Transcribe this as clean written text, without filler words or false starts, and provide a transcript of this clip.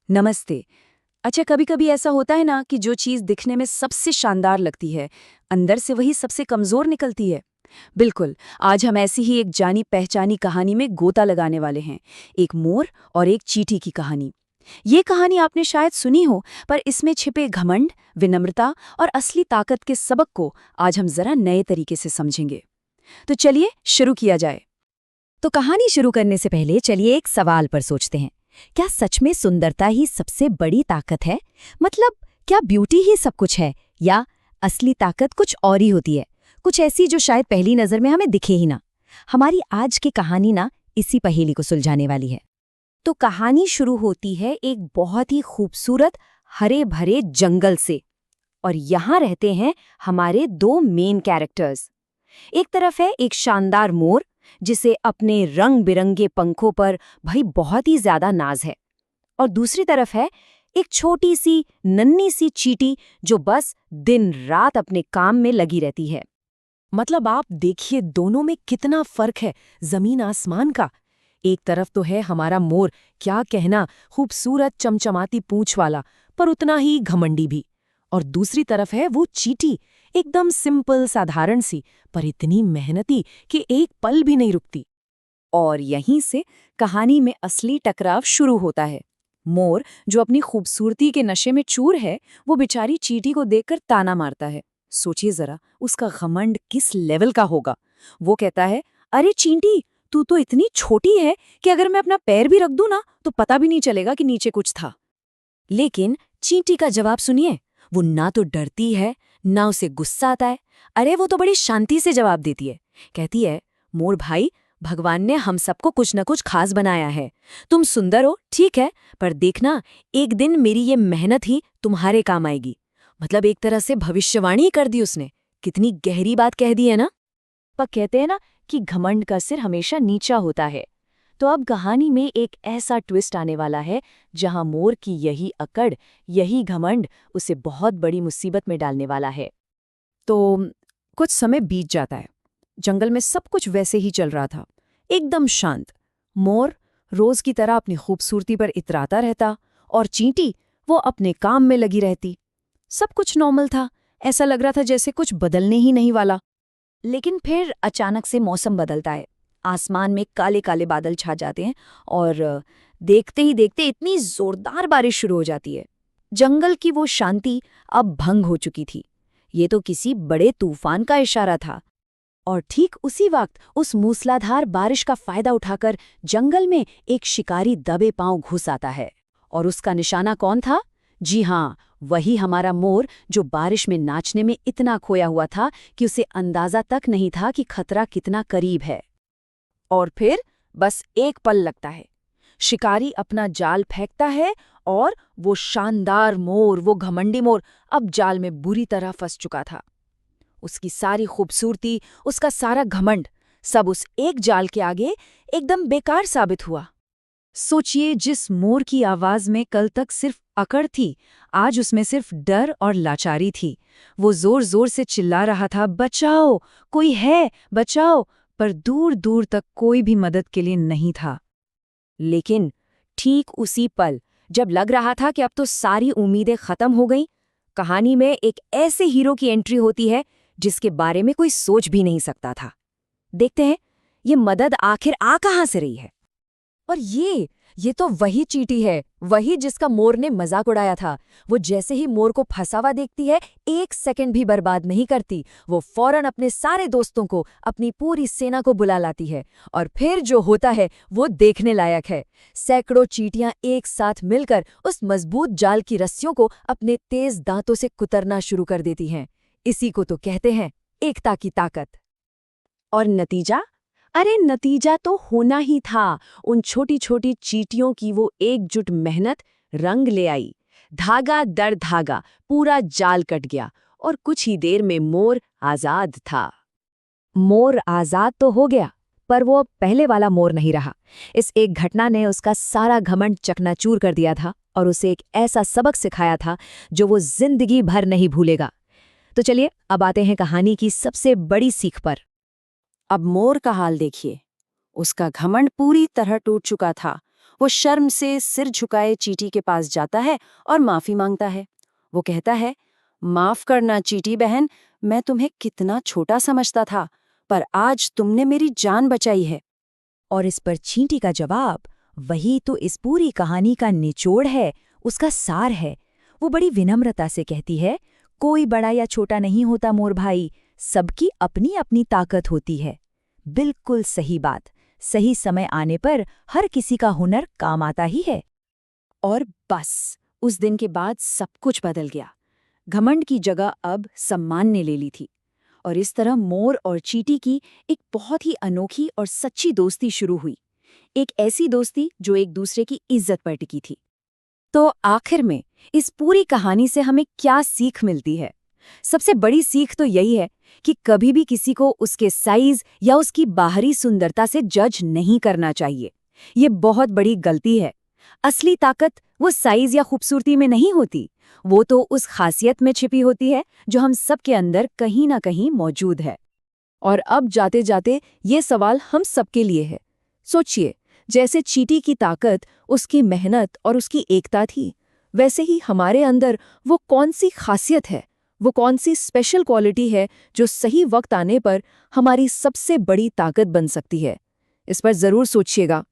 नमस्ते। अच्छा, कभी कभी ऐसा होता है ना कि जो चीज दिखने में सबसे शानदार लगती है, अंदर से वही सबसे कमजोर निकलती है। बिल्कुल। आज हम ऐसी ही एक जानी पहचानी कहानी में गोता लगाने वाले हैं। एक मोर और एक चींटी की कहानी। ये कहानी आपने शायद सुनी हो, पर इसमें छिपे घमंड, विनम्रता और असली ताकत के सबक को आज हम जरा नए तरीके से समझेंगे। तो चलिए शुरू किया जाए। तो कहानी शुरू करने से पहले चलिए एक सवाल पर सोचते हैं। क्या सच में सुंदरता ही सबसे बड़ी ताकत है? मतलब, क्या ब्यूटी ही सब कुछ है, या असली ताकत कुछ और ही होती है, कुछ ऐसी जो शायद पहली नजर में हमें दिखे ही ना? हमारी आज की कहानी ना इसी पहेली को सुलझाने वाली है। तो कहानी शुरू होती है एक बहुत ही खूबसूरत हरे भरे जंगल से, और यहाँ रहते हैं हमारे दो मेन कैरेक्टर्स। एक तरफ है एक शानदार मोर, जिसे अपने रंग बिरंगे पंखों पर भाई बहुत ही ज्यादा नाज है। और दूसरी तरफ है एक छोटी सी नन्ही सी चींटी, जो बस दिन रात अपने काम में लगी रहती है। मतलब आप देखिए दोनों में कितना फर्क है, जमीन आसमान का। एक तरफ तो है हमारा मोर, क्या कहना, खूबसूरत चमचमाती पूंछ वाला, पर उतना ही घमंडी भी। और दूसरी तरफ है वो चींटी, एकदम सिंपल साधारण सी, पर इतनी मेहनती कि एक पल भी नहीं रुकती। और यहीं से कहानी में असली टकराव शुरू होता है। मोर, जो अपनी खूबसूरती के नशे में चूर है, वो बेचारी चींटी को देखकर ताना मारता है। सोचिए जरा, उसका घमंड किस लेवल का होगा। वो कहता है, अरे चींटी, तू तो इतनी छोटी है कि अगर मैं अपना पैर भी रख दूं ना, तो पता भी नहीं चलेगा कि नीचे कुछ था। लेकिन चींटी का जवाब सुनिए। वो ना तो डरती है, ना उसे गुस्सा आता है। अरे वो तो बड़ी शांति से जवाब देती है। कहती है, मोर भाई, भगवान ने हम सबको कुछ न कुछ खास बनाया है। तुम सुंदर हो, ठीक है, पर देखना, एक दिन मेरी ये मेहनत ही तुम्हारे काम आएगी। मतलब एक तरह से भविष्यवाणी कर दी उसने। कितनी गहरी बात कह दी है ना। पर कहते हैं ना कि घमंड का सिर हमेशा नीचा होता है। तो अब कहानी में एक ऐसा ट्विस्ट आने वाला है, जहां मोर की यही अकड़, यही घमंड उसे बहुत बड़ी मुसीबत में डालने वाला है। तो कुछ समय बीत जाता है। जंगल में सब कुछ वैसे ही चल रहा था, एकदम शांत। मोर रोज की तरह अपनी खूबसूरती पर इतराता रहता, और चींटी वो अपने काम में लगी रहती। सब कुछ नॉर्मल था, ऐसा लग रहा था जैसे कुछ बदलने ही नहीं वाला। लेकिन फिर अचानक से मौसम बदलता है। आसमान में काले काले बादल छा जाते हैं, और देखते ही देखते इतनी जोरदार बारिश शुरू हो जाती है। जंगल की वो शांति अब भंग हो चुकी थी। ये तो किसी बड़े तूफान का इशारा था। और ठीक उसी वक्त उस मूसलाधार बारिश का फायदा उठाकर जंगल में एक शिकारी दबे पांव घुस आता है। और उसका निशाना कौन था? जी हाँ, वही हमारा मोर, जो बारिश में नाचने में इतना खोया हुआ था कि उसे अंदाजा तक नहीं था कि खतरा कितना करीब है। और फिर बस एक पल लगता है। शिकारी अपना जाल फेंकता है, और वो शानदार मोर, वो घमंडी मोर, अब जाल में बुरी तरह फंस चुका था। उसकी सारी खूबसूरती, उसका सारा घमंड, सब उस एक जाल के आगे एकदम बेकार साबित हुआ। सोचिए, जिस मोर की आवाज में कल तक सिर्फ अकड़ थी, आज उसमें सिर्फ डर और लाचारी थी। वो जोर जोर से चिल्ला रहा था, बचाओ, कोई है, बचाओ, पर दूर दूर तक कोई भी मदद के लिए नहीं था। लेकिन ठीक उसी पल, जब लग रहा था कि अब तो सारी उम्मीदें खत्म हो गईं, कहानी में एक ऐसे हीरो की एंट्री होती है जिसके बारे में कोई सोच भी नहीं सकता था। देखते हैं, ये मदद आखिर आ कहां से रही है। और ये तो वही चींटी है, वही जिसका मोर ने मजाक उड़ाया था। वो जैसे ही मोर को फंसा हुआ देखती है, एक सेकंड भी बर्बाद नहीं करती। वो फौरन अपने सारे दोस्तों को, अपनी पूरी सेना को बुला लाती है। और फिर जो होता है वो देखने लायक है। सैकड़ों चींटियां एक साथ मिलकर उस मजबूत जाल की रस्सियों को अपने तेज दांतों से कुतरना शुरू कर देती हैं। इसी को तो कहते हैं एकता की ताकत। और नतीजा? अरे नतीजा तो होना ही था। उन छोटी छोटी चींटियों की वो एकजुट मेहनत रंग ले आई। धागा दर धागा पूरा जाल कट गया, और कुछ ही देर में मोर आजाद था। मोर आजाद तो हो गया, पर वो अब पहले वाला मोर नहीं रहा। इस एक घटना ने उसका सारा घमंड चकनाचूर कर दिया था, और उसे एक ऐसा सबक सिखाया था जो वो जिंदगी भर नहीं भूलेगा। तो चलिए अब आते हैं कहानी की सबसे बड़ी सीख पर। अब मोर का हाल देखिए। उसका घमंड पूरी तरह टूट चुका था, वो शर्म से सिर झुकाए चींटी के पास जाता है और माफी मांगता है। वो कहता है, माफ करना चींटी बहन, मैं तुम्हें कितना छोटा समझता था, पर आज तुमने मेरी जान बचाई है। और इस पर चींटी का जवाब वही तो इस पूरी कहानी का निचोड़ है, उसका सार है। वो बड़ी विनम्रता से कहती है, कोई बड़ा या छोटा नहीं होता मोर भाई, सबकी अपनी अपनी ताकत होती है। बिल्कुल सही बात। सही समय आने पर हर किसी का हुनर काम आता ही है। और बस उस दिन के बाद सब कुछ बदल गया। घमंड की जगह अब सम्मान ने ले ली थी। और इस तरह मोर और चींटी की एक बहुत ही अनोखी और सच्ची दोस्ती शुरू हुई। एक ऐसी दोस्ती जो एक दूसरे की इज्जत पर टिकी थी। तो आखिर में इस पूरी कहानी से हमें क्या सीख मिलती है? सबसे बड़ी सीख तो यही है कि कभी भी किसी को उसके साइज या उसकी बाहरी सुंदरता से जज नहीं करना चाहिए। ये बहुत बड़ी गलती है। असली ताकत वो साइज या खूबसूरती में नहीं होती, वो तो उस खासियत में छिपी होती है जो हम सबके अंदर कहीं ना कहीं मौजूद है। और अब जाते जाते ये सवाल हम सबके लिए है। सोचिए, जैसे चींटी की ताकत उसकी मेहनत और उसकी एकता थी, वैसे ही हमारे अंदर वो कौन सी खासियत है, वो कौन सी स्पेशल क्वालिटी है जो सही वक्त आने पर हमारी सबसे बड़ी ताकत बन सकती है। इस पर जरूर सोचिएगा।